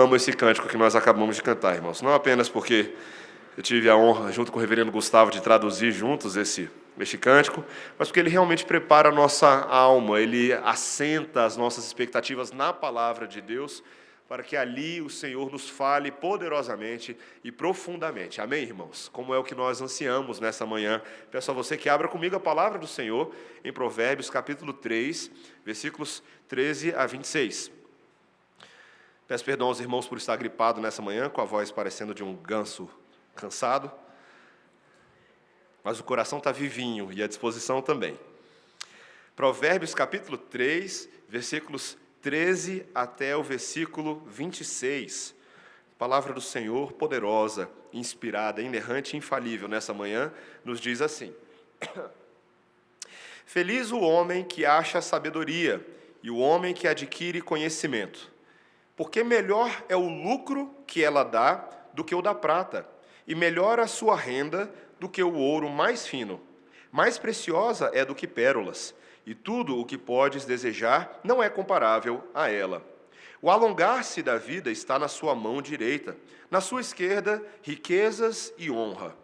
amo esse cântico que nós acabamos de cantar, irmãos. Não apenas porque eu tive a honra, junto com o reverendo Gustavo, de traduzir juntos este cântico, mas porque ele realmente prepara a nossa alma, ele assenta as nossas expectativas na palavra de Deus, para que ali o Senhor nos fale poderosamente e profundamente. Amém, irmãos? Como é o que nós ansiamos nessa manhã. Peço a você que abra comigo a palavra do Senhor em Provérbios, capítulo 3, versículos 13 a 26. Peço perdão aos irmãos por estar gripado nessa manhã, com a voz parecendo de um ganso cansado, mas o coração está vivinho e a disposição também. Provérbios, capítulo 3, versículos 13 até o versículo 26. Palavra do Senhor, poderosa, inspirada, inerrante e infalível nessa manhã, nos diz assim: Feliz o homem que acha sabedoria e o homem que adquire conhecimento, porque melhor é o lucro que ela dá do que o da prata, e melhor a sua renda do que o ouro mais fino. Mais preciosa é do que pérolas, e tudo o que podes desejar não é comparável a ela. O alongar-se da vida está na sua mão direita, na sua esquerda, riquezas e honra.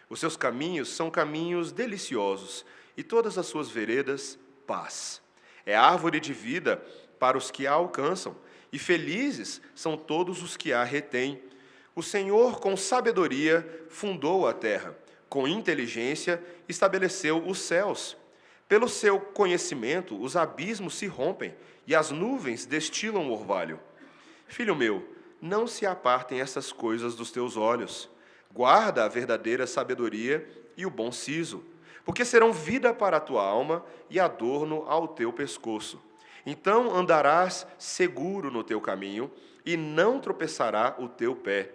Os seus caminhos são caminhos deliciosos, e todas as suas veredas, paz. É árvore de vida para os que a alcançam, e felizes são todos os que a retêm. O Senhor, com sabedoria, fundou a terra, com inteligência estabeleceu os céus. Pelo seu conhecimento, os abismos se rompem e as nuvens destilam orvalho. Filho meu, não se apartem essas coisas dos teus olhos. Guarda a verdadeira sabedoria e o bom siso, porque serão vida para a tua alma e adorno ao teu pescoço. Então andarás seguro no teu caminho e não tropeçará o teu pé.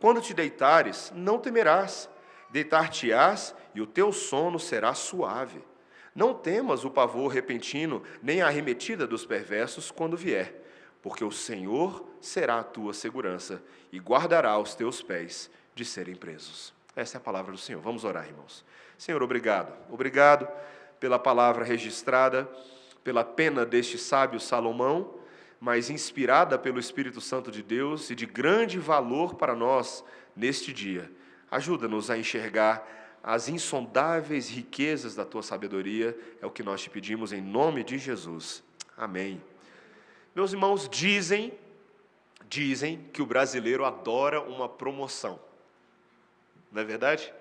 Quando te deitares, não temerás. Deitar-te-ás e o teu sono será suave. Não temas o pavor repentino, nem a arremetida dos perversos quando vier, porque o Senhor será a tua segurança e guardará os teus pés de serem presos. Essa é a palavra do Senhor. Vamos orar, irmãos. Senhor, obrigado. Obrigado pela palavra registrada, pela pena deste sábio Salomão, mas inspirada pelo Espírito Santo de Deus e de grande valor para nós neste dia. Ajuda-nos a enxergar as insondáveis riquezas da tua sabedoria, é o que nós te pedimos em nome de Jesus. Amém. Meus irmãos, dizem que o brasileiro adora uma promoção. Não é verdade?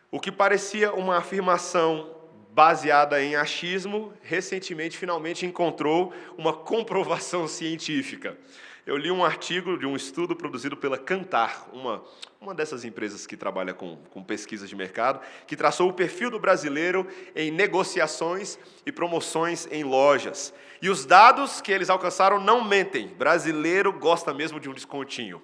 O que parecia uma afirmação baseada em achismo, recentemente finalmente encontrou uma comprovação científica. Eu li um artigo de um estudo produzido pela Kantar, uma dessas empresas que trabalha com pesquisas de mercado, que traçou o perfil do brasileiro em negociações e promoções em lojas. E os dados que eles alcançaram não mentem. Brasileiro gosta mesmo de um descontinho.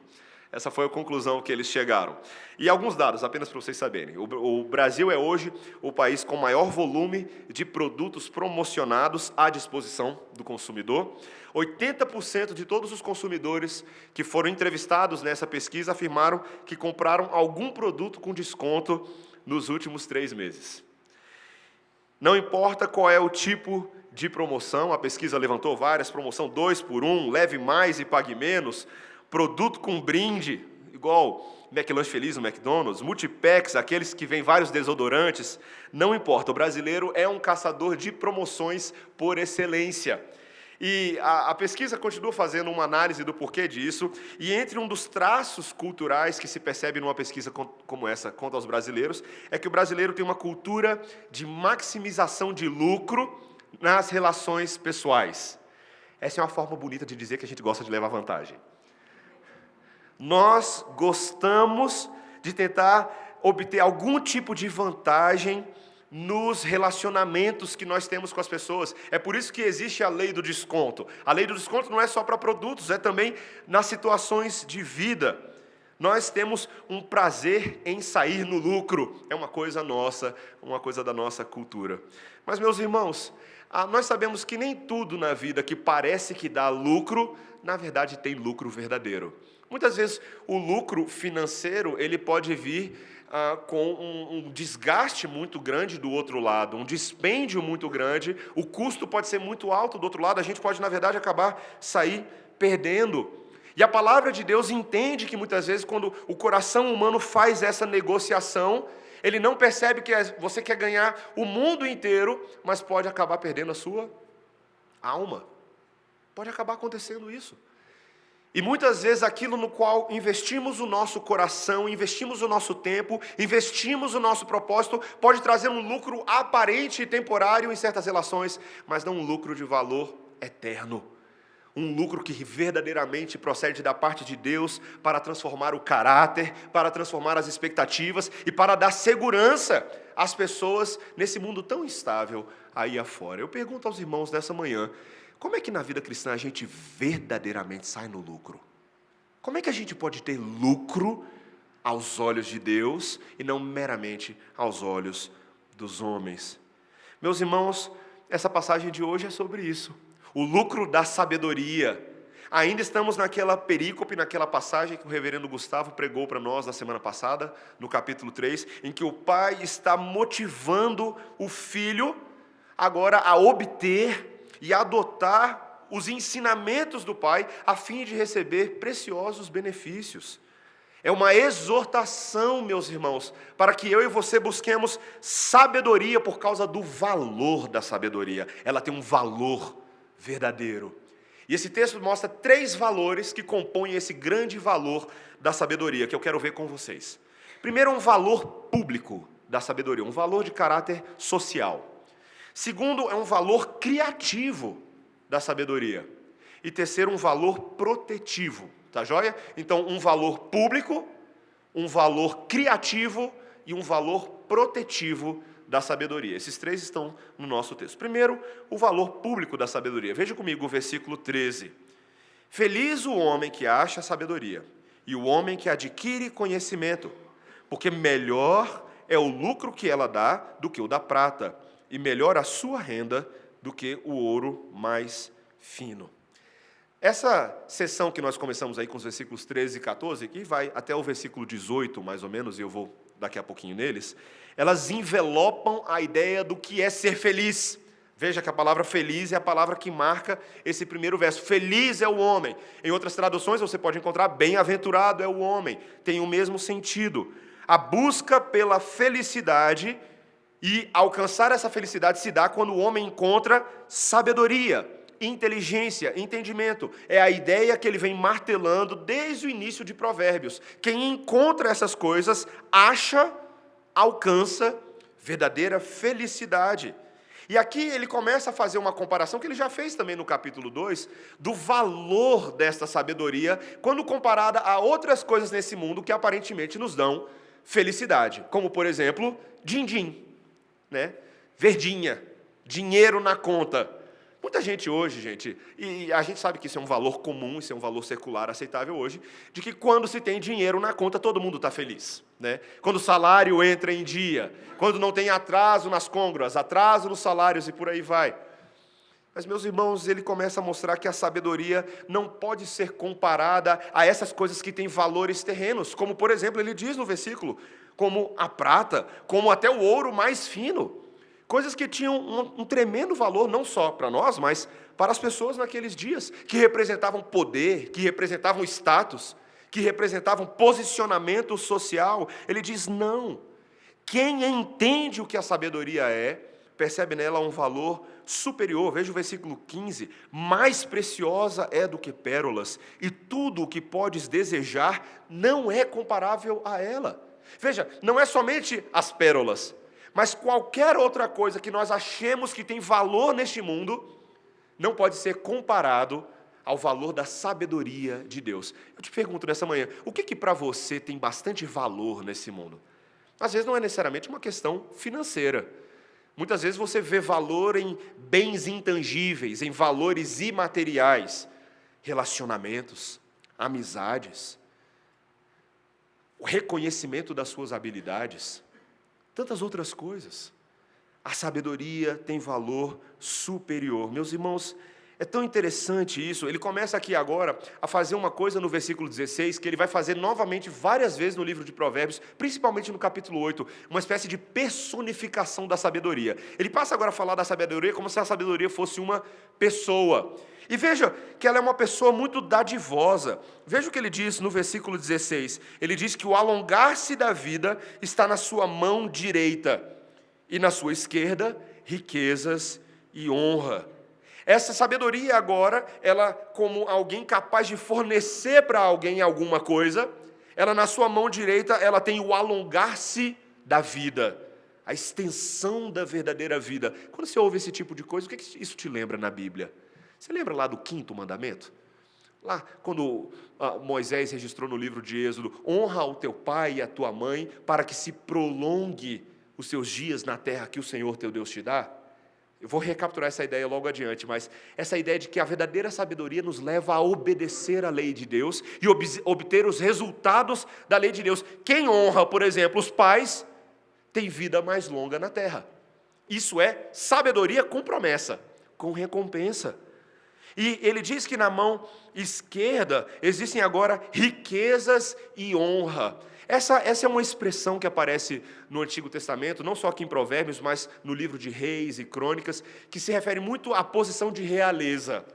Essa foi a conclusão que eles chegaram. E alguns dados, apenas para vocês saberem. O Brasil é hoje o país com maior volume de produtos promocionados à disposição do consumidor. 80% de todos os consumidores que foram entrevistados nessa pesquisa afirmaram que compraram algum produto com desconto nos últimos 3 meses. Não importa qual é o tipo de promoção, a pesquisa levantou várias, promoção 2 por 1, leve mais e pague menos, produto com brinde, igual McLanche Feliz no McDonald's, multipacks, aqueles que vêm vários desodorantes, não importa, o brasileiro é um caçador de promoções por excelência. E a pesquisa continua fazendo uma análise do porquê disso, e entre um dos traços culturais que se percebe numa pesquisa como essa quanto aos brasileiros, é que o brasileiro tem uma cultura de maximização de lucro nas relações pessoais. Essa é uma forma bonita de dizer que a gente gosta de levar vantagem. Nós gostamos de tentar obter algum tipo de vantagem nos relacionamentos que nós temos com as pessoas. É por isso que existe a lei do desconto. A lei do desconto não é só para produtos, é também nas situações de vida. Nós temos um prazer em sair no lucro. É uma coisa nossa, uma coisa da nossa cultura. Mas, meus irmãos, nós sabemos que nem tudo na vida que parece que dá lucro, na verdade tem lucro verdadeiro. Muitas vezes o lucro financeiro ele pode vir com um desgaste muito grande do outro lado, um dispêndio muito grande, o custo pode ser muito alto do outro lado, a gente pode, na verdade, sair perdendo. E a palavra de Deus entende que muitas vezes quando o coração humano faz essa negociação, ele não percebe que você quer ganhar o mundo inteiro, mas pode acabar perdendo a sua alma. Pode acabar acontecendo isso. E muitas vezes aquilo no qual investimos o nosso coração, investimos o nosso tempo, investimos o nosso propósito, pode trazer um lucro aparente e temporário em certas relações, mas não um lucro de valor eterno. Um lucro que verdadeiramente procede da parte de Deus para transformar o caráter, para transformar as expectativas e para dar segurança às pessoas nesse mundo tão instável aí afora. Eu pergunto aos irmãos nessa manhã, como é que na vida cristã a gente verdadeiramente sai no lucro? Como é que a gente pode ter lucro aos olhos de Deus e não meramente aos olhos dos homens? Meus irmãos, essa passagem de hoje é sobre isso. O lucro da sabedoria. Ainda estamos naquela perícope, naquela passagem que o reverendo Gustavo pregou para nós na semana passada, no capítulo 3, em que o pai está motivando o filho agora a obter e adotar os ensinamentos do pai, a fim de receber preciosos benefícios. É uma exortação, meus irmãos, para que eu e você busquemos sabedoria por causa do valor da sabedoria. Ela tem um valor verdadeiro. E esse texto mostra 3 valores que compõem esse grande valor da sabedoria, que eu quero ver com vocês. Primeiro, um valor público da sabedoria, um valor de caráter social. Segundo, é um valor criativo da sabedoria. E terceiro, um valor protetivo. Tá joia? Então, um valor público, um valor criativo e um valor protetivo da sabedoria. Esses 3 estão no nosso texto. Primeiro, o valor público da sabedoria. Veja comigo o versículo 13. Feliz o homem que acha sabedoria e o homem que adquire conhecimento, porque melhor é o lucro que ela dá do que o da prata, e melhor a sua renda do que o ouro mais fino. Essa sessão que nós começamos aí com os versículos 13 e 14, que vai até o versículo 18, mais ou menos, e eu vou daqui a pouquinho neles, elas envelopam a ideia do que é ser feliz. Veja que a palavra feliz é a palavra que marca esse primeiro verso. Feliz é o homem. Em outras traduções você pode encontrar bem-aventurado é o homem. Tem o mesmo sentido. A busca pela felicidade e alcançar essa felicidade se dá quando o homem encontra sabedoria, inteligência, entendimento. É a ideia que ele vem martelando desde o início de Provérbios. Quem encontra essas coisas acha, alcança verdadeira felicidade. E aqui ele começa a fazer uma comparação que ele já fez também no capítulo 2, do valor desta sabedoria, quando comparada a outras coisas nesse mundo que aparentemente nos dão felicidade. Como, por exemplo, din-din, né? Verdinha, dinheiro na conta. Muita gente hoje, gente, e a gente sabe que isso é um valor comum, isso é um valor secular aceitável hoje, de que quando se tem dinheiro na conta, todo mundo está feliz. Né? Quando o salário entra em dia, quando não tem atraso nas côngruas, atraso nos salários e por aí vai. Mas, meus irmãos, ele começa a mostrar que a sabedoria não pode ser comparada a essas coisas que têm valores terrenos, como, por exemplo, ele diz no versículo, como a prata, como até o ouro mais fino. Coisas que tinham um tremendo valor, não só para nós, mas para as pessoas naqueles dias, que representavam poder, que representavam status, que representavam posicionamento social. Ele diz, não. Quem entende o que a sabedoria é, percebe nela um valor superior. Veja o versículo 15. Mais preciosa é do que pérolas, e tudo o que podes desejar não é comparável a ela. Veja, não é somente as pérolas, mas qualquer outra coisa que nós achemos que tem valor neste mundo, não pode ser comparado ao valor da sabedoria de Deus. Eu te pergunto nessa manhã, o que para você tem bastante valor nesse mundo? Às vezes não é necessariamente uma questão financeira. Muitas vezes você vê valor em bens intangíveis, em valores imateriais, relacionamentos, amizades, o reconhecimento das suas habilidades, tantas outras coisas. A sabedoria tem valor superior. Meus irmãos, É tão interessante isso. Ele começa aqui agora a fazer uma coisa no versículo 16, que ele vai fazer novamente várias vezes no livro de Provérbios, principalmente no capítulo 8, uma espécie de personificação da sabedoria. Ele passa agora a falar da sabedoria como se a sabedoria fosse uma pessoa. E veja que ela é uma pessoa muito dadivosa. Veja o que ele diz no versículo 16. Ele diz que o alongar-se da vida está na sua mão direita, e na sua esquerda, riquezas e honra. Essa sabedoria agora, ela como alguém capaz de fornecer para alguém alguma coisa, ela na sua mão direita, ela tem o alongar-se da vida, a extensão da verdadeira vida. Quando você ouve esse tipo de coisa, o que isso te lembra na Bíblia? Você lembra lá do 5º mandamento? Lá, quando Moisés registrou no livro de Êxodo, honra o teu pai e a tua mãe, para que se prolongue os seus dias na terra que o Senhor teu Deus te dá. Eu vou recapturar essa ideia logo adiante, mas essa ideia de que a verdadeira sabedoria nos leva a obedecer à lei de Deus e obter os resultados da lei de Deus. Quem honra, por exemplo, os pais, tem vida mais longa na terra. Isso é sabedoria com promessa, com recompensa. E ele diz que na mão esquerda existem agora riquezas e honra. Essa é uma expressão que aparece no Antigo Testamento, não só aqui em Provérbios, mas no livro de Reis e Crônicas, que se refere muito à posição de realeza.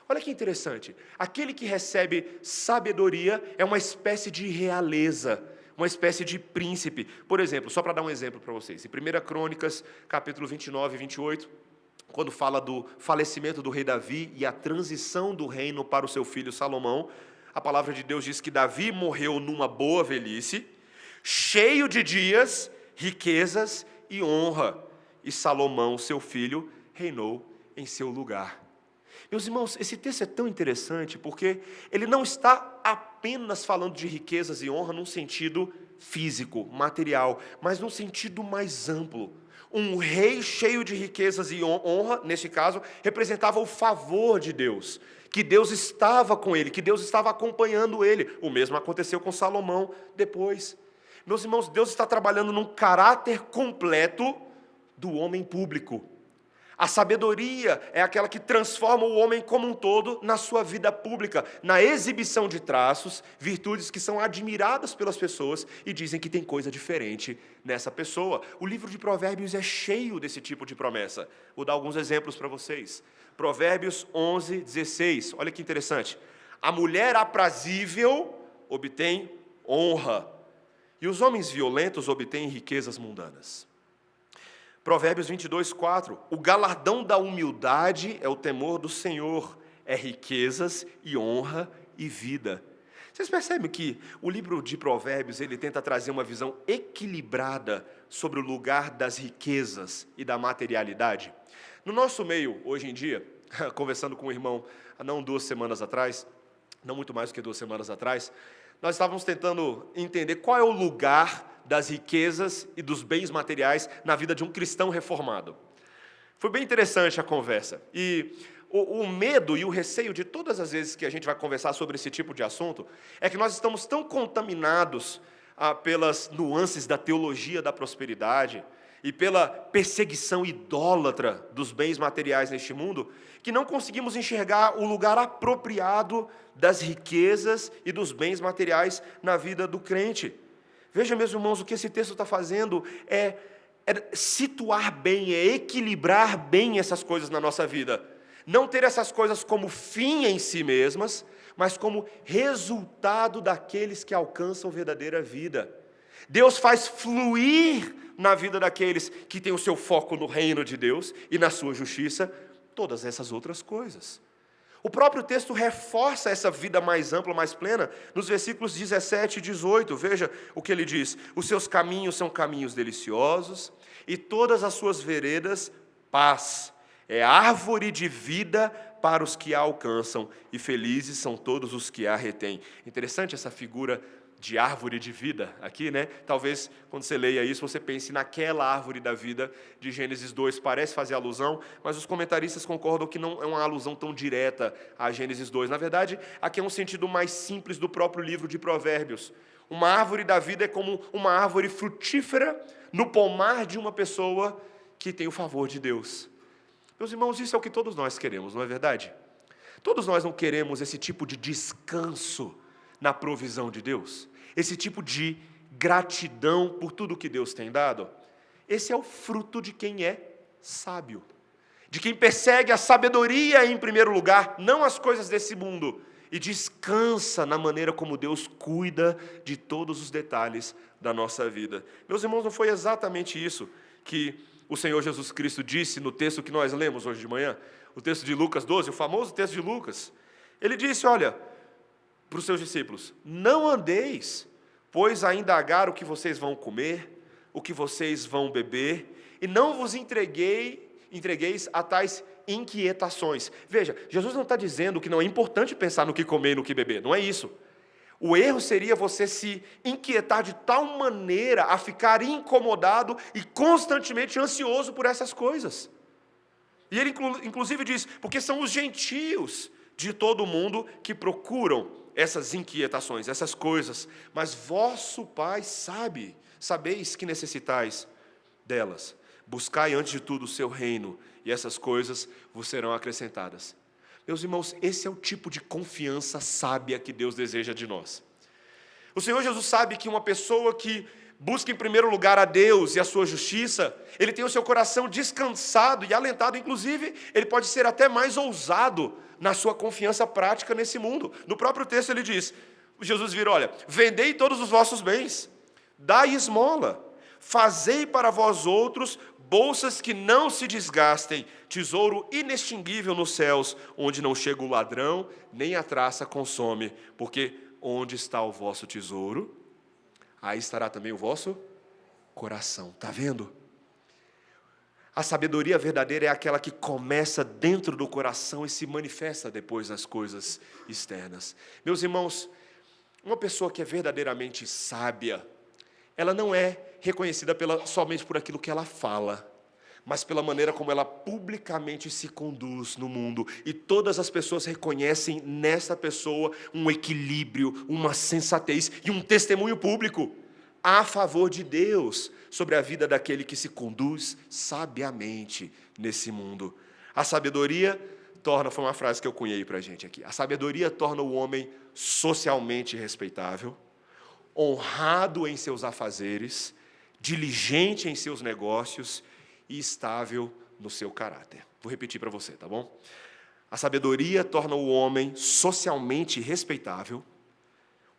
Olha que interessante, aquele que recebe sabedoria é uma espécie de realeza, uma espécie de príncipe. Por exemplo, só para dar um exemplo para vocês, em 1 Crônicas, capítulo 29 e 28, quando fala do falecimento do rei Davi e a transição do reino para o seu filho Salomão, a palavra de Deus diz que Davi morreu numa boa velhice, cheio de dias, riquezas e honra, e Salomão, seu filho, reinou em seu lugar. Meus irmãos, esse texto é tão interessante porque ele não está apenas falando de riquezas e honra num sentido físico, material, mas num sentido mais amplo. Um rei cheio de riquezas e honra, neste caso, representava o favor de Deus, que Deus estava com ele, que Deus estava acompanhando ele. O mesmo aconteceu com Salomão depois. Meus irmãos, Deus está trabalhando num caráter completo do homem público. A sabedoria é aquela que transforma o homem como um todo na sua vida pública, na exibição de traços, virtudes que são admiradas pelas pessoas e dizem que tem coisa diferente nessa pessoa. O livro de Provérbios é cheio desse tipo de promessa. Vou dar alguns exemplos para vocês. Provérbios 11, 16. Olha que interessante. A mulher aprazível obtém honra, e os homens violentos obtêm riquezas mundanas. Provérbios 22, 4. O galardão da humildade é o temor do Senhor, é riquezas e honra e vida. Vocês percebem que o livro de Provérbios ele tenta trazer uma visão equilibrada sobre o lugar das riquezas e da materialidade? No nosso meio, hoje em dia, conversando com um irmão, há não 2 semanas atrás, não muito mais do que 2 semanas atrás, nós estávamos tentando entender qual é o lugar das riquezas e dos bens materiais na vida de um cristão reformado. Foi bem interessante a conversa. E o medo e o receio de todas as vezes que a gente vai conversar sobre esse tipo de assunto é que nós estamos tão contaminados pelas nuances da teologia da prosperidade e pela perseguição idólatra dos bens materiais neste mundo, que não conseguimos enxergar o lugar apropriado das riquezas e dos bens materiais na vida do crente. Veja, meus irmãos, o que esse texto está fazendo é situar bem, é equilibrar bem essas coisas na nossa vida. Não ter essas coisas como fim em si mesmas, mas como resultado daqueles que alcançam verdadeira vida. Deus faz fluir na vida daqueles que têm o seu foco no reino de Deus e na sua justiça, todas essas outras coisas. O próprio texto reforça essa vida mais ampla, mais plena, nos versículos 17 e 18. Veja o que ele diz: os seus caminhos são caminhos deliciosos, e todas as suas veredas, paz. É árvore de vida para os que a alcançam, e felizes são todos os que a retêm. Interessante essa figura de árvore de vida aqui, né? Talvez, quando você leia isso, você pense naquela árvore da vida de Gênesis 2, parece fazer alusão, mas os comentaristas concordam que não é uma alusão tão direta a Gênesis 2. Na verdade, aqui é um sentido mais simples do próprio livro de Provérbios. Uma árvore da vida é como uma árvore frutífera no pomar de uma pessoa que tem o favor de Deus. Meus irmãos, isso é o que todos nós queremos, não é verdade? Todos nós não queremos esse tipo de descanso na provisão de Deus? Esse tipo de gratidão por tudo que Deus tem dado? Esse é o fruto de quem é sábio, de quem persegue a sabedoria em primeiro lugar, não as coisas desse mundo, e descansa na maneira como Deus cuida de todos os detalhes da nossa vida. Meus irmãos, não foi exatamente isso que o Senhor Jesus Cristo disse no texto que nós lemos hoje de manhã? O texto de Lucas 12, o famoso texto de Lucas. Ele disse, olha, para os seus discípulos: não andeis, pois a indagar o que vocês vão comer, o que vocês vão beber, e não vos entregueis a tais inquietações. Veja, Jesus não está dizendo que não é importante pensar no que comer e no que beber, não é isso. O erro seria você se inquietar de tal maneira a ficar incomodado e constantemente ansioso por essas coisas. E ele inclusive diz, porque são os gentios de todo o mundo que procuram essas inquietações, essas coisas, mas vosso Pai sabeis que necessitais delas. Buscai antes de tudo o seu reino, e essas coisas vos serão acrescentadas. Meus irmãos, esse é o tipo de confiança sábia que Deus deseja de nós. O Senhor Jesus sabe que uma pessoa que busca em primeiro lugar a Deus e a sua justiça, ele tem o seu coração descansado e alentado, inclusive, ele pode ser até mais ousado na sua confiança prática nesse mundo. No próprio texto ele diz, Jesus vira, olha, vendei todos os vossos bens, dai esmola, fazei para vós outros bolsas que não se desgastem, tesouro inextinguível nos céus, onde não chega o ladrão, nem a traça consome, porque onde está o vosso tesouro, aí estará também o vosso coração. Está vendo? A sabedoria verdadeira é aquela que começa dentro do coração e se manifesta depois nas coisas externas. Meus irmãos, uma pessoa que é verdadeiramente sábia, ela não é reconhecida somente por aquilo que ela fala, mas pela maneira como ela publicamente se conduz no mundo. E todas as pessoas reconhecem nessa pessoa um equilíbrio, uma sensatez e um testemunho público a favor de Deus sobre a vida daquele que se conduz sabiamente nesse mundo. A sabedoria foi uma frase que eu cunhei para a gente aqui, a sabedoria torna o homem socialmente respeitável, honrado em seus afazeres, diligente em seus negócios e estável no seu caráter. Vou repetir para você, tá bom? A sabedoria torna o homem socialmente respeitável,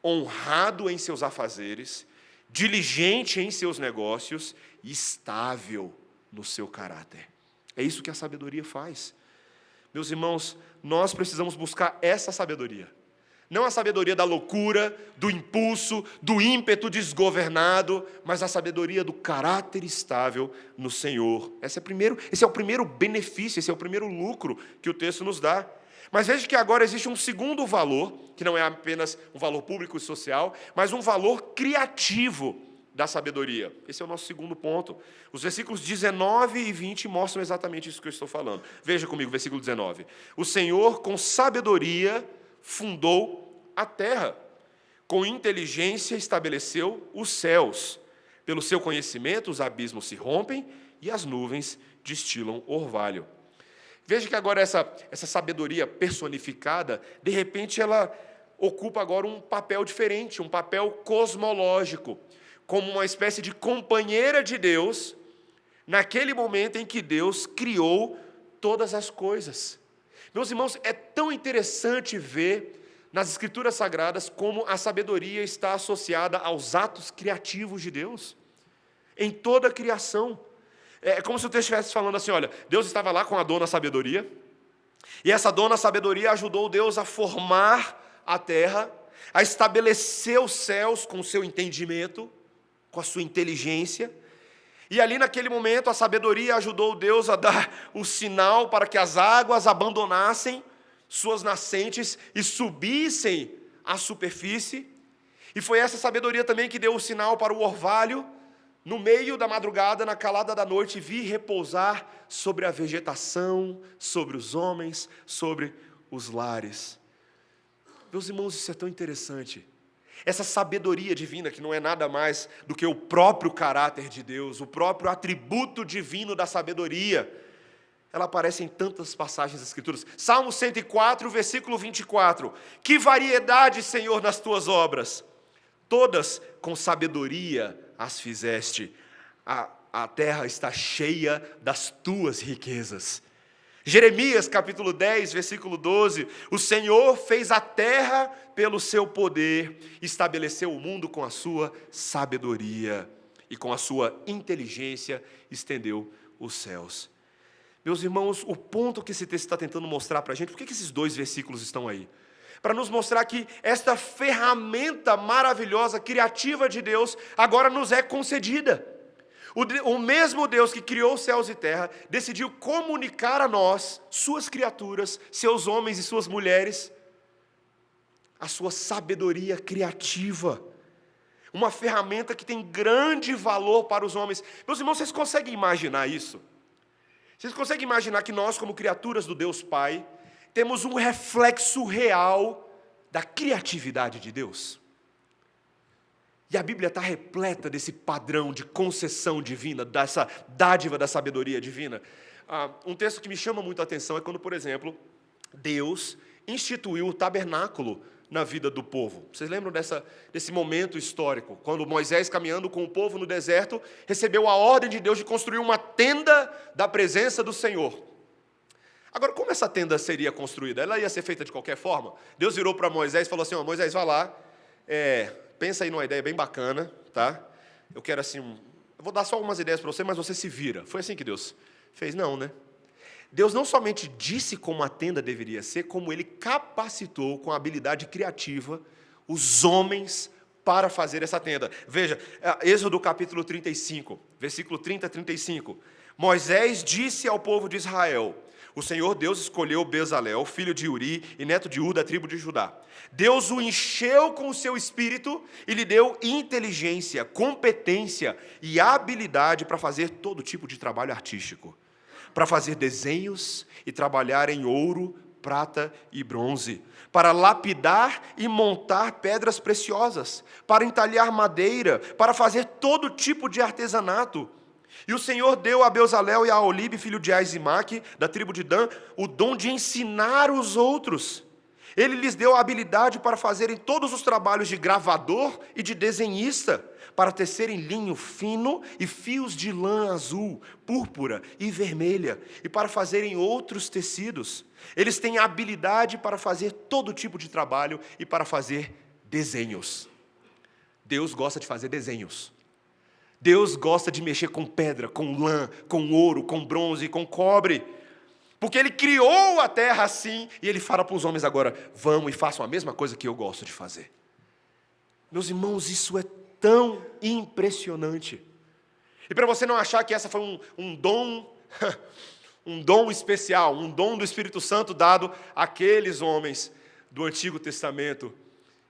honrado em seus afazeres, diligente em seus negócios e estável no seu caráter. É isso que a sabedoria faz. Meus irmãos, nós precisamos buscar essa sabedoria. Não a sabedoria da loucura, do impulso, do ímpeto desgovernado, mas a sabedoria do caráter estável no Senhor. Esse é o primeiro benefício, esse é o primeiro lucro que o texto nos dá. Mas veja que agora existe um segundo valor, que não é apenas um valor público e social, mas um valor criativo da sabedoria. Esse é o nosso segundo ponto. Os versículos 19 e 20 mostram exatamente isso que eu estou falando. Veja comigo, versículo 19. O Senhor, com sabedoria, fundou a terra, com inteligência estabeleceu os céus. Pelo seu conhecimento, os abismos se rompem e as nuvens destilam orvalho. Veja que agora essa sabedoria personificada, de repente ela ocupa agora um papel diferente, um papel cosmológico, como uma espécie de companheira de Deus, naquele momento em que Deus criou todas as coisas. Meus irmãos, é tão interessante ver nas Escrituras Sagradas como a sabedoria está associada aos atos criativos de Deus, em toda a criação. É como se o texto estivesse falando assim, olha, Deus estava lá com a dona sabedoria, e essa dona sabedoria ajudou Deus a formar a terra, a estabelecer os céus com o seu entendimento, com a sua inteligência, e ali naquele momento a sabedoria ajudou Deus a dar o sinal para que as águas abandonassem suas nascentes e subissem à superfície, e foi essa sabedoria também que deu o sinal para o orvalho, no meio da madrugada, na calada da noite, vir repousar sobre a vegetação, sobre os homens, sobre os lares. Meus irmãos, isso é tão interessante. Essa sabedoria divina, que não é nada mais do que o próprio caráter de Deus, o próprio atributo divino da sabedoria, ela aparece em tantas passagens das Escrituras. Salmo 104, versículo 24. Que variedade, Senhor, nas tuas obras! Todas com sabedoria as fizeste. A terra está cheia das tuas riquezas. Jeremias capítulo 10, versículo 12. O Senhor fez a terra pelo seu poder, estabeleceu o mundo com a sua sabedoria e com a sua inteligência estendeu os céus. Meus irmãos, o ponto que esse texto está tentando mostrar para a gente, por que esses dois versículos estão aí? Para nos mostrar que esta ferramenta maravilhosa, criativa de Deus, agora nos é concedida. O mesmo Deus que criou os céus e terra, decidiu comunicar a nós, suas criaturas, seus homens e suas mulheres, a sua sabedoria criativa. Uma ferramenta que tem grande valor para os homens. Meus irmãos, vocês conseguem imaginar isso? Vocês conseguem imaginar que nós, como criaturas do Deus Pai, temos um reflexo real da criatividade de Deus? E a Bíblia está repleta desse padrão de concessão divina, dessa dádiva da sabedoria divina. Um texto que me chama muito a atenção é quando, por exemplo, Deus instituiu o tabernáculo na vida do povo. Vocês lembram desse momento histórico, quando Moisés, caminhando com o povo no deserto, recebeu a ordem de Deus de construir uma tenda da presença do Senhor. Agora, como essa tenda seria construída? Ela ia ser feita de qualquer forma? Deus virou para Moisés e falou assim: Moisés, vai lá, pensa aí numa ideia bem bacana, tá? Eu quero assim, eu vou dar só algumas ideias para você, mas você se vira. Foi assim que Deus fez? Não, né? Deus não somente disse como a tenda deveria ser, como Ele capacitou com a habilidade criativa os homens para fazer essa tenda. Veja, Êxodo capítulo 35, versículo 30 a 35. Moisés disse ao povo de Israel: o Senhor Deus escolheu Bezalel, filho de Uri e neto de Ur, da tribo de Judá. Deus o encheu com o seu espírito e lhe deu inteligência, competência e habilidade para fazer todo tipo de trabalho artístico, para fazer desenhos e trabalhar em ouro, prata e bronze, para lapidar e montar pedras preciosas, para entalhar madeira, para fazer todo tipo de artesanato. E o Senhor deu a Bezalel e a Olibe, filho de Aisimaque, da tribo de Dan, o dom de ensinar os outros. Ele lhes deu a habilidade para fazerem todos os trabalhos de gravador e de desenhista, para tecerem linho fino e fios de lã azul, púrpura e vermelha, e para fazerem outros tecidos. Eles têm habilidade para fazer todo tipo de trabalho e para fazer desenhos. Deus gosta de fazer desenhos. Deus gosta de mexer com pedra, com lã, com ouro, com bronze, com cobre. Porque Ele criou a terra assim, e Ele fala para os homens agora: vão e façam a mesma coisa que eu gosto de fazer. Meus irmãos, isso é tão impressionante. E para você não achar que essa foi um dom, um dom especial, um dom do Espírito Santo dado àqueles homens do Antigo Testamento,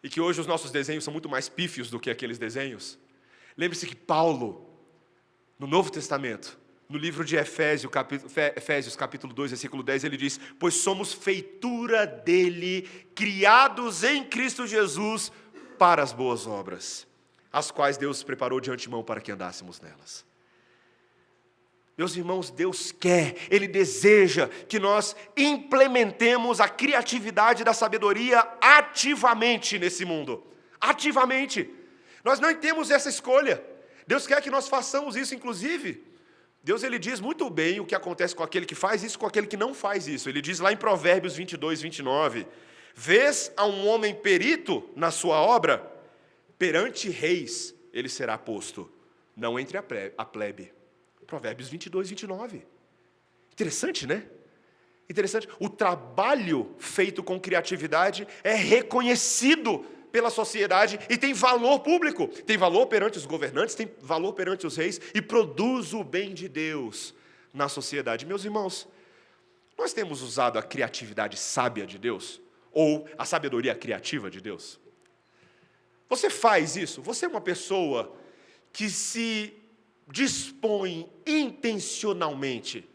e que hoje os nossos desenhos são muito mais pífios do que aqueles desenhos. Lembre-se que Paulo, no Novo Testamento, no livro de Efésios, capítulo 2, versículo 10, ele diz: pois somos feitura dele, criados em Cristo Jesus para as boas obras, as quais Deus preparou de antemão para que andássemos nelas. Meus irmãos, Deus quer, Ele deseja que nós implementemos a criatividade da sabedoria ativamente nesse mundo. Ativamente. Nós não temos essa escolha. Deus quer que nós façamos isso, inclusive. Deus, Ele diz muito bem o que acontece com aquele que faz isso e com aquele que não faz isso. Ele diz lá em Provérbios 22, 29, vês a um homem perito na sua obra, perante reis ele será posto, não entre a plebe. Provérbios 22, 29. Interessante, né? Interessante. O trabalho feito com criatividade é reconhecido pela sociedade e tem valor público, tem valor perante os governantes, tem valor perante os reis e produz o bem de Deus na sociedade. Meus irmãos, nós temos usado a criatividade sábia de Deus ou a sabedoria criativa de Deus? Você faz isso? Você é uma pessoa que se dispõe intencionalmente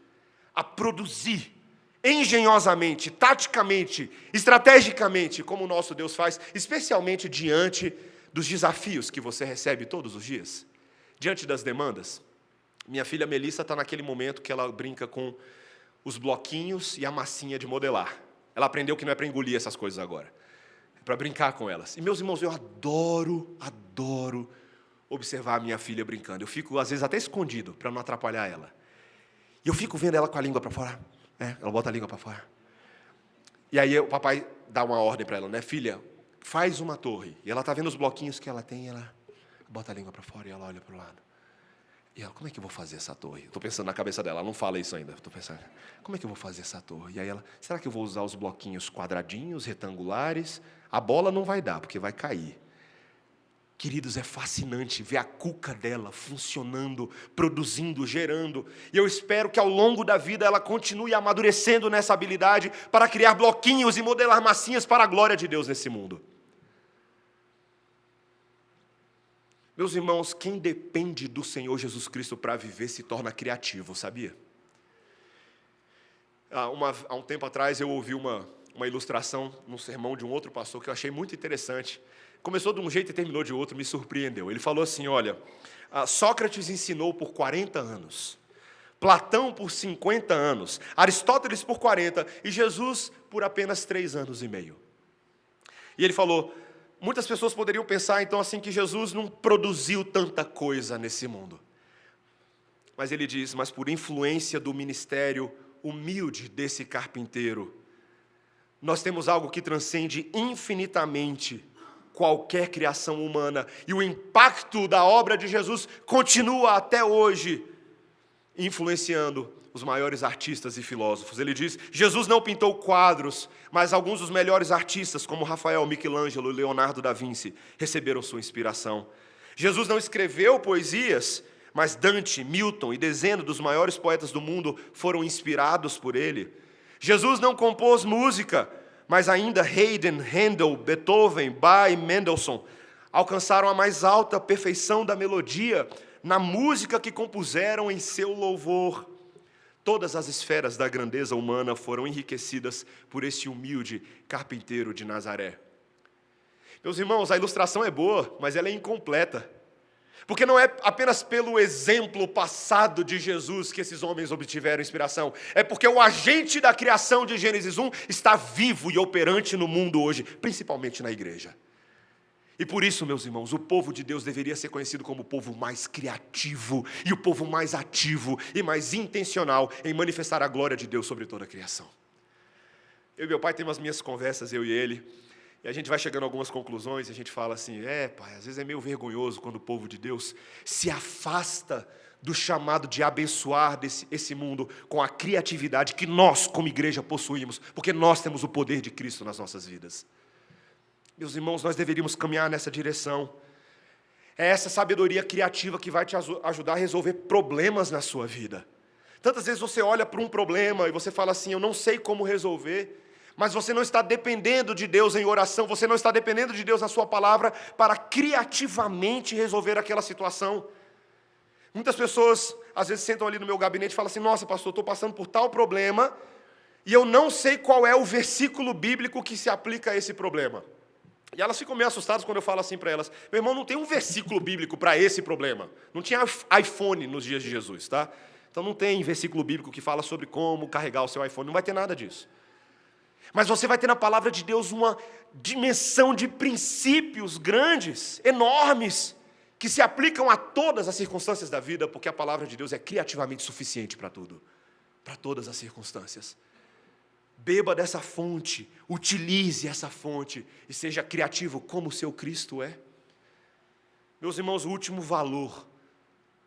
a produzir engenhosamente, taticamente, estrategicamente, como o nosso Deus faz, especialmente diante dos desafios que você recebe todos os dias, diante das demandas. Minha filha Melissa está naquele momento que ela brinca com os bloquinhos e a massinha de modelar. Ela aprendeu que não é para engolir essas coisas agora, é para brincar com elas. E, meus irmãos, eu adoro observar a minha filha brincando. Eu fico, às vezes, até escondido, para não atrapalhar ela. E eu fico vendo ela com a língua para fora. Ela bota a língua para fora. E aí o papai dá uma ordem para ela, né? Filha, faz uma torre. E ela está vendo os bloquinhos que ela tem, ela bota a língua para fora e ela olha para o lado. E ela, como é que eu vou fazer essa torre? Estou pensando na cabeça dela, ela não fala isso ainda. Estou pensando, como é que eu vou fazer essa torre? E aí ela, será que eu vou usar os bloquinhos quadradinhos, retangulares? A bola não vai dar, porque vai cair. Queridos, é fascinante ver a cuca dela funcionando, produzindo, gerando. E eu espero que ao longo da vida ela continue amadurecendo nessa habilidade para criar bloquinhos e modelar massinhas para a glória de Deus nesse mundo. Meus irmãos, quem depende do Senhor Jesus Cristo para viver se torna criativo, sabia? Há um tempo atrás eu ouvi uma ilustração num sermão de um outro pastor que eu achei muito interessante. Começou de um jeito e terminou de outro, me surpreendeu. Ele falou assim, olha, Sócrates ensinou por 40 anos, Platão por 50 anos, Aristóteles por 40 e Jesus por apenas 3 anos e meio. E ele falou, muitas pessoas poderiam pensar então assim que Jesus não produziu tanta coisa nesse mundo. Mas ele diz, mas por influência do ministério humilde desse carpinteiro, nós temos algo que transcende infinitamente qualquer criação humana, e o impacto da obra de Jesus continua até hoje, influenciando os maiores artistas e filósofos. Ele diz, Jesus não pintou quadros, mas alguns dos melhores artistas, como Rafael, Michelangelo e Leonardo da Vinci, receberam sua inspiração. Jesus não escreveu poesias, mas Dante, Milton e dezenas dos maiores poetas do mundo foram inspirados por ele. Jesus não compôs música, mas ainda Haydn, Handel, Beethoven, Bach e Mendelssohn alcançaram a mais alta perfeição da melodia na música que compuseram em seu louvor. Todas as esferas da grandeza humana foram enriquecidas por esse humilde carpinteiro de Nazaré. Meus irmãos, a ilustração é boa, mas ela é incompleta. Porque não é apenas pelo exemplo passado de Jesus que esses homens obtiveram inspiração. É porque o agente da criação de Gênesis 1 está vivo e operante no mundo hoje, principalmente na igreja. E por isso, meus irmãos, o povo de Deus deveria ser conhecido como o povo mais criativo e o povo mais ativo e mais intencional em manifestar a glória de Deus sobre toda a criação. Eu e meu pai temos as minhas conversas, eu e ele, e a gente vai chegando a algumas conclusões, e a gente fala assim, pai, às vezes é meio vergonhoso quando o povo de Deus se afasta do chamado de abençoar esse mundo com a criatividade que nós, como igreja, possuímos, porque nós temos o poder de Cristo nas nossas vidas. Meus irmãos, nós deveríamos caminhar nessa direção. É essa sabedoria criativa que vai te ajudar a resolver problemas na sua vida. Tantas vezes você olha para um problema e você fala assim, eu não sei como resolver, mas você não está dependendo de Deus em oração, você não está dependendo de Deus na sua palavra para criativamente resolver aquela situação. Muitas pessoas, às vezes, sentam ali no meu gabinete e falam assim, nossa, pastor, estou passando por tal problema e eu não sei qual é o versículo bíblico que se aplica a esse problema. E elas ficam meio assustadas quando eu falo assim para elas, meu irmão, não tem um versículo bíblico para esse problema. Não tinha iPhone nos dias de Jesus, tá? Então não tem versículo bíblico que fala sobre como carregar o seu iPhone, não vai ter nada disso. Mas você vai ter na palavra de Deus uma dimensão de princípios grandes, enormes, que se aplicam a todas as circunstâncias da vida, porque a palavra de Deus é criativamente suficiente para tudo, para todas as circunstâncias. Beba dessa fonte, utilize essa fonte e seja criativo como o seu Cristo é. Meus irmãos, o último valor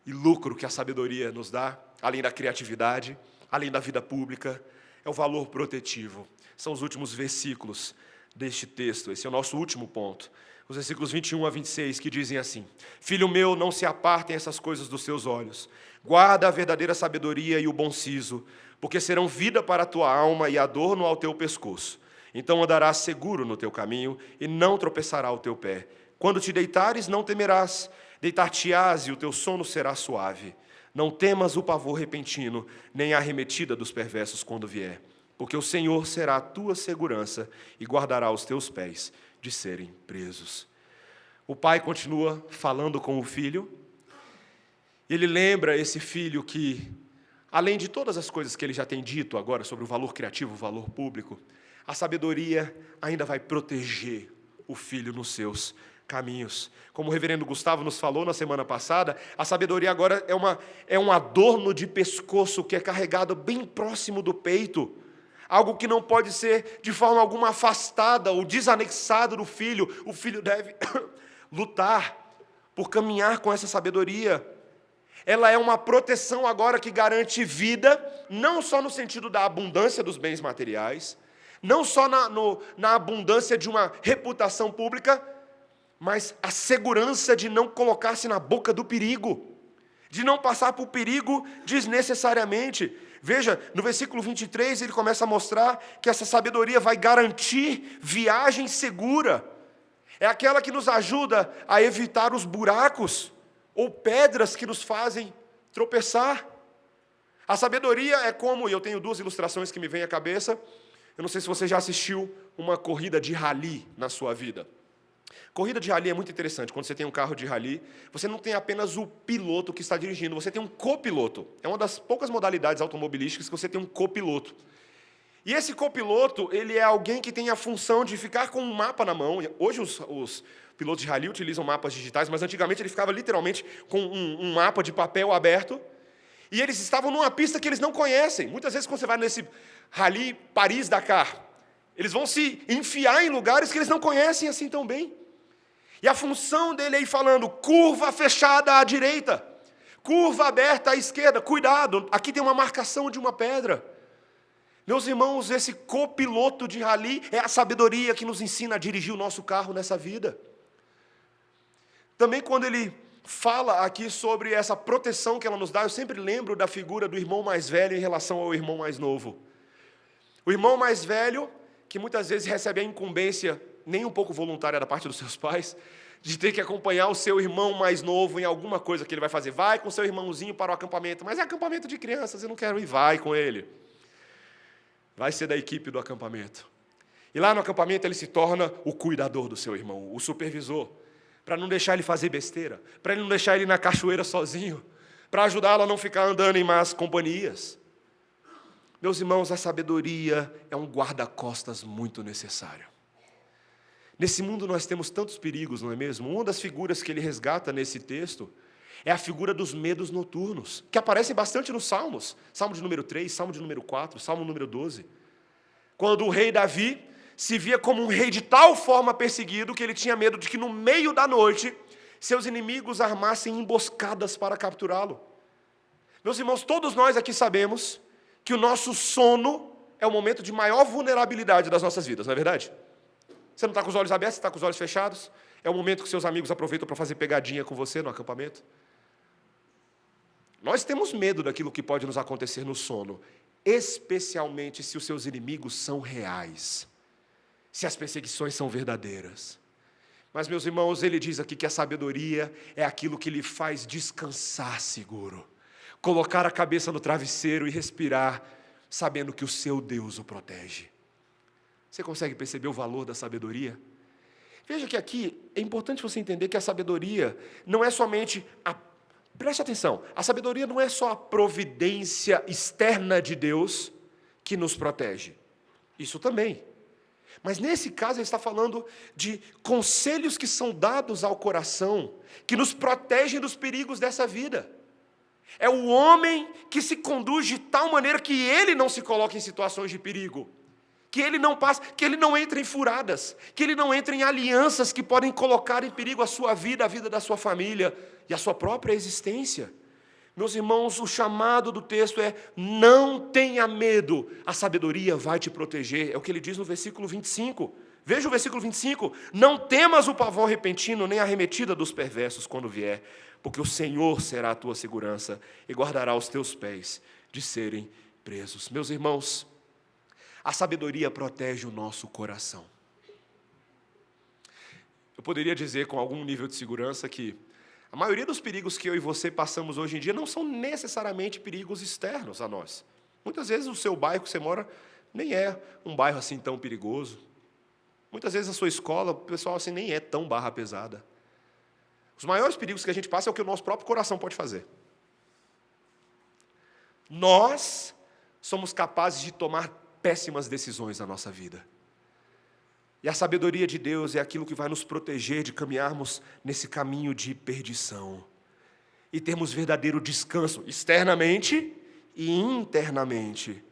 e lucro que a sabedoria nos dá, além da criatividade, além da vida pública, é o valor protetivo. São os últimos versículos deste texto, esse é o nosso último ponto. Os versículos 21 a 26, que dizem assim, filho meu, não se apartem essas coisas dos seus olhos, guarda a verdadeira sabedoria e o bom siso, porque serão vida para a tua alma e adorno ao teu pescoço. Então andarás seguro no teu caminho e não tropeçará o teu pé. Quando te deitares, não temerás, deitar-te-ás e o teu sono será suave. Não temas o pavor repentino, nem a arremetida dos perversos quando vier, porque o Senhor será a tua segurança e guardará os teus pés de serem presos. O pai continua falando com o filho, ele lembra esse filho que além de todas as coisas que ele já tem dito agora sobre o valor criativo, o valor público, a sabedoria ainda vai proteger o filho nos seus caminhos. Como o reverendo Gustavo nos falou na semana passada, a sabedoria agora é um adorno de pescoço que é carregado bem próximo do peito, algo que não pode ser de forma alguma afastada ou desanexado do filho. O filho deve lutar por caminhar com essa sabedoria. Ela é uma proteção agora que garante vida, não só no sentido da abundância dos bens materiais, não só na abundância de uma reputação pública, mas a segurança de não colocar-se na boca do perigo, de não passar por perigo desnecessariamente. Veja, no versículo 23, ele começa a mostrar que essa sabedoria vai garantir viagem segura. É aquela que nos ajuda a evitar os buracos ou pedras que nos fazem tropeçar. A sabedoria é como, e eu tenho duas ilustrações que me vêm à cabeça. Eu não sei se você já assistiu uma corrida de rally na sua vida. Corrida de rally é muito interessante. Quando você tem um carro de rally, você não tem apenas o piloto que está dirigindo, você tem um copiloto. É uma das poucas modalidades automobilísticas que você tem um copiloto. E esse copiloto, ele é alguém que tem a função de ficar com um mapa na mão. Hoje os pilotos de rally utilizam mapas digitais, mas antigamente ele ficava literalmente com um mapa de papel aberto. E eles estavam numa pista que eles não conhecem. Muitas vezes, quando você vai nesse rally Paris-Dakar, eles vão se enfiar em lugares que eles não conhecem assim tão bem. E a função dele é ir falando, curva fechada à direita, curva aberta à esquerda, cuidado, aqui tem uma marcação de uma pedra. Meus irmãos, esse copiloto de rally é a sabedoria que nos ensina a dirigir o nosso carro nessa vida. Também quando ele fala aqui sobre essa proteção que ela nos dá, eu sempre lembro da figura do irmão mais velho em relação ao irmão mais novo. O irmão mais velho, que muitas vezes recebe a incumbência, nem um pouco voluntária da parte dos seus pais, de ter que acompanhar o seu irmão mais novo em alguma coisa que ele vai fazer. Vai com seu irmãozinho para o acampamento, mas é acampamento de crianças, eu não quero ir, vai com ele. Vai ser da equipe do acampamento. E lá no acampamento ele se torna o cuidador do seu irmão, o supervisor, para não deixar ele fazer besteira, para ele não deixar ele ir na cachoeira sozinho, para ajudá-lo a não ficar andando em más companhias. Meus irmãos, a sabedoria é um guarda-costas muito necessário. Nesse mundo nós temos tantos perigos, não é mesmo? Uma das figuras que ele resgata nesse texto é a figura dos medos noturnos, que aparecem bastante nos Salmos. Salmo de número 3, Salmo de número 4, Salmo número 12. Quando o rei Davi se via como um rei de tal forma perseguido que ele tinha medo de que no meio da noite seus inimigos armassem emboscadas para capturá-lo. Meus irmãos, todos nós aqui sabemos que o nosso sono é o momento de maior vulnerabilidade das nossas vidas, não é verdade? Você não está com os olhos abertos, você está com os olhos fechados. É o momento que seus amigos aproveitam para fazer pegadinha com você no acampamento. Nós temos medo daquilo que pode nos acontecer no sono, especialmente se os seus inimigos são reais, se as perseguições são verdadeiras. Mas, meus irmãos, ele diz aqui que a sabedoria é aquilo que lhe faz descansar seguro, colocar a cabeça no travesseiro e respirar, sabendo que o seu Deus o protege. Você consegue perceber o valor da sabedoria? Veja que aqui é importante você entender que a sabedoria não é somente preste atenção, a sabedoria não é só a providência externa de Deus que nos protege. Isso também. Mas nesse caso ele está falando de conselhos que são dados ao coração, que nos protegem dos perigos dessa vida. É o homem que se conduz de tal maneira que ele não se coloca em situações de perigo. Que ele não passe, que ele não entre em furadas, que ele não entre em alianças que podem colocar em perigo a sua vida, a vida da sua família e a sua própria existência. Meus irmãos, o chamado do texto é: não tenha medo, a sabedoria vai te proteger. É o que ele diz no versículo 25. Veja o versículo 25. Não temas o pavor repentino, nem a arremetida dos perversos quando vier, porque o Senhor será a tua segurança e guardará os teus pés de serem presos. Meus irmãos, a sabedoria protege o nosso coração. Eu poderia dizer com algum nível de segurança que a maioria dos perigos que eu e você passamos hoje em dia não são necessariamente perigos externos a nós. Muitas vezes o seu bairro que você mora nem é um bairro assim tão perigoso. Muitas vezes a sua escola, o pessoal assim nem é tão barra pesada. Os maiores perigos que a gente passa é o que o nosso próprio coração pode fazer. nós somos capazes de tomar péssimas decisões na nossa vida. E a sabedoria de Deus é aquilo que vai nos proteger de caminharmos nesse caminho de perdição. E termos verdadeiro descanso, externamente e internamente.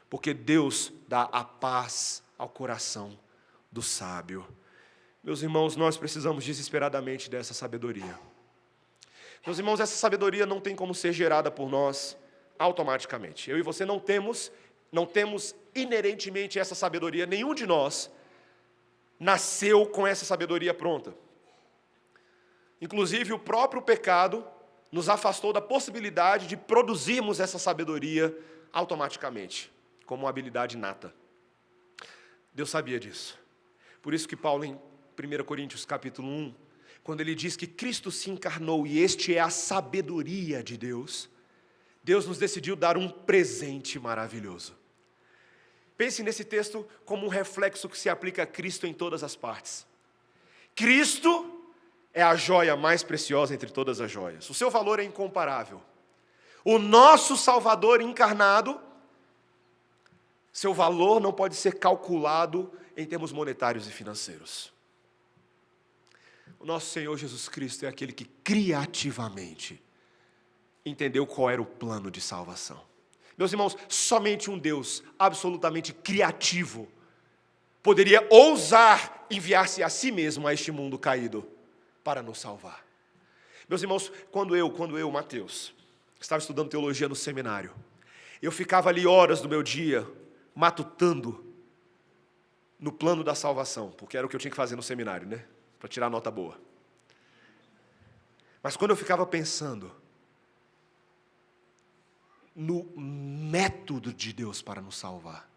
Porque Deus dá a paz ao coração do sábio. Meus irmãos, nós precisamos desesperadamente dessa sabedoria. Meus irmãos, essa sabedoria não tem como ser gerada por nós automaticamente. Eu e você não temos inerentemente essa sabedoria. Nenhum de nós nasceu com essa sabedoria pronta. Inclusive, o próprio pecado nos afastou da possibilidade de produzirmos essa sabedoria automaticamente, como uma habilidade inata. Deus sabia disso. Por isso que Paulo, em 1 Coríntios capítulo 1, quando ele diz que Cristo se encarnou e este é a sabedoria de Deus, Deus nos decidiu dar um presente maravilhoso. Pense nesse texto como um reflexo que se aplica a Cristo em todas as partes. Cristo é a joia mais preciosa entre todas as joias. O seu valor é incomparável. O nosso Salvador encarnado, seu valor não pode ser calculado em termos monetários e financeiros. O nosso Senhor Jesus Cristo é aquele que criativamente entendeu qual era o plano de salvação. Meus irmãos, somente um Deus absolutamente criativo poderia ousar enviar-se a si mesmo a este mundo caído para nos salvar. Meus irmãos, quando eu, Mateus, estava estudando teologia no seminário, eu ficava ali horas do meu dia matutando no plano da salvação, porque era o que eu tinha que fazer no seminário, né? Para tirar nota boa. Mas quando eu ficava pensando no método de Deus para nos salvar,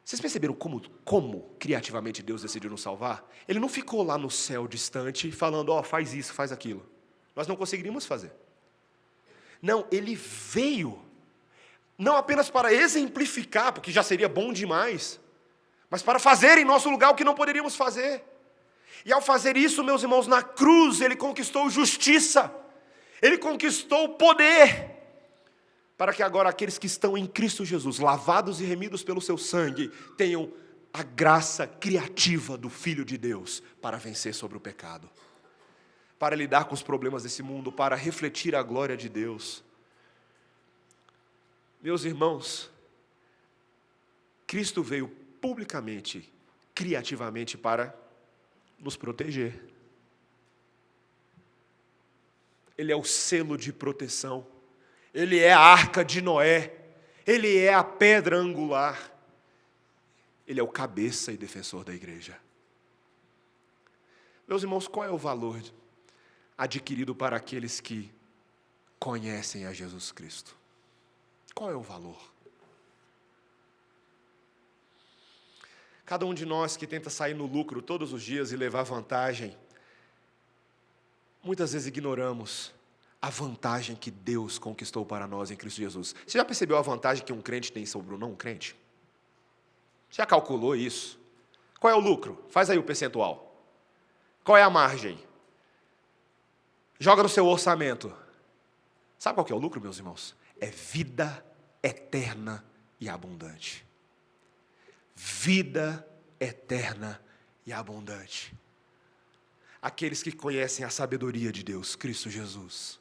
vocês perceberam como criativamente Deus decidiu nos salvar? Ele não ficou lá no céu distante falando, faz isso, faz aquilo. Nós não conseguiríamos fazer. Não, ele veio, não apenas para exemplificar, porque já seria bom demais, mas para fazer em nosso lugar o que não poderíamos fazer. E ao fazer isso, meus irmãos, na cruz, ele conquistou justiça, ele conquistou poder, para que agora aqueles que estão em Cristo Jesus, lavados e remidos pelo seu sangue, tenham a graça criativa do Filho de Deus para vencer sobre o pecado, para lidar com os problemas desse mundo, para refletir a glória de Deus. Meus irmãos, Cristo veio publicamente, criativamente para nos proteger. Ele é o selo de proteção. Ele é a arca de Noé. Ele é a pedra angular. Ele é o cabeça e defensor da igreja. Meus irmãos, qual é o valor adquirido para aqueles que conhecem a Jesus Cristo? Qual é o valor? Cada um de nós que tenta sair no lucro todos os dias e levar vantagem, muitas vezes ignoramos a vantagem que Deus conquistou para nós em Cristo Jesus. Você já percebeu a vantagem que um crente tem sobre o não crente? Você já calculou isso? Qual é o lucro? Faz aí o percentual. Qual é a margem? Joga no seu orçamento. Sabe qual que é o lucro, meus irmãos? É vida eterna e abundante. Vida eterna e abundante. Aqueles que conhecem a sabedoria de Deus, Cristo Jesus,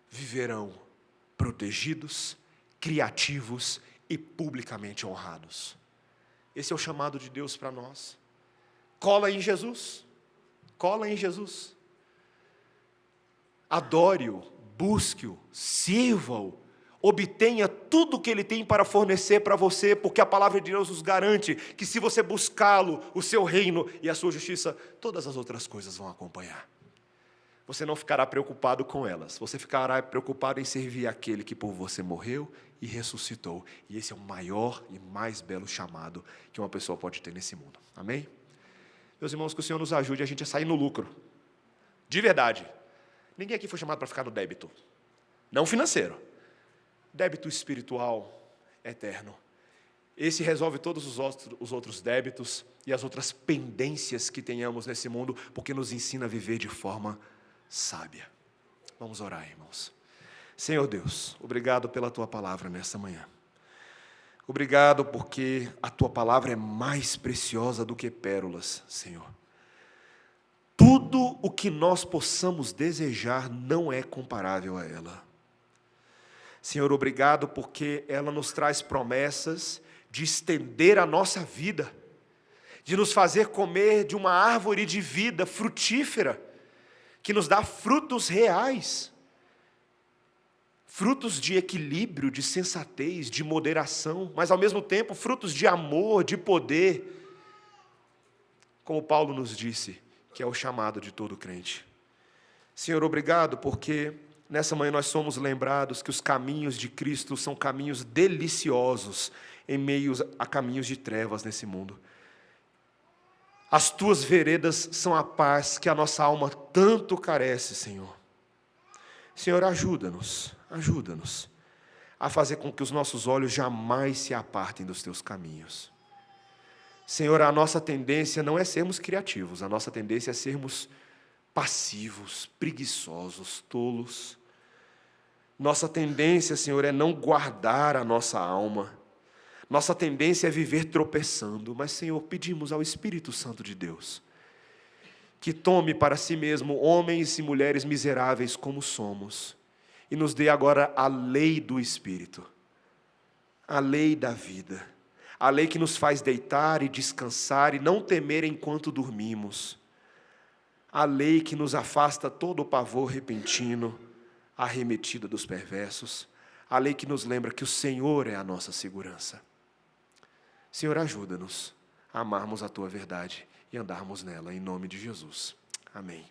viverão protegidos, criativos e publicamente honrados. Esse é o chamado de Deus para nós. Cola em Jesus. Cola em Jesus. Adore-o, busque-o, sirva-o, obtenha tudo o que Ele tem para fornecer para você, porque a palavra de Deus nos garante que se você buscá-lo, o seu reino e a sua justiça, todas as outras coisas vão acompanhar. Você não ficará preocupado com elas, você ficará preocupado em servir aquele que por você morreu e ressuscitou. E esse é o maior e mais belo chamado que uma pessoa pode ter nesse mundo. Amém? Meus irmãos, que o Senhor nos ajude a gente a sair no lucro. De verdade. Ninguém aqui foi chamado para ficar no débito. Não financeiro. Débito espiritual eterno. Esse resolve todos os outros débitos e as outras pendências que tenhamos nesse mundo, porque nos ensina a viver de forma sábia. Vamos orar, irmãos. Senhor Deus, obrigado pela Tua palavra nessa manhã. Obrigado porque a Tua palavra é mais preciosa do que pérolas, Senhor. Tudo o que nós possamos desejar não é comparável a ela. Senhor, obrigado porque ela nos traz promessas de estender a nossa vida, de nos fazer comer de uma árvore de vida frutífera, que nos dá frutos reais, frutos de equilíbrio, de sensatez, de moderação, mas ao mesmo tempo frutos de amor, de poder, como Paulo nos disse, que é o chamado de todo crente. Senhor, obrigado porque nessa manhã nós somos lembrados que os caminhos de Cristo são caminhos deliciosos em meio a caminhos de trevas nesse mundo. As Tuas veredas são a paz que a nossa alma tanto carece, Senhor. Senhor, ajuda-nos a fazer com que os nossos olhos jamais se apartem dos Teus caminhos. Senhor, a nossa tendência não é sermos criativos, a nossa tendência é sermos passivos, preguiçosos, tolos. Nossa tendência, Senhor, é não guardar a nossa alma. Nossa tendência é viver tropeçando, mas, Senhor, pedimos ao Espírito Santo de Deus que tome para si mesmo homens e mulheres miseráveis como somos e nos dê agora a lei do Espírito, a lei da vida, a lei que nos faz deitar e descansar e não temer enquanto dormimos, a lei que nos afasta todo o pavor repentino, arremetido dos perversos, a lei que nos lembra que o Senhor é a nossa segurança. Senhor, ajuda-nos a amarmos a Tua verdade e andarmos nela, em nome de Jesus. Amém.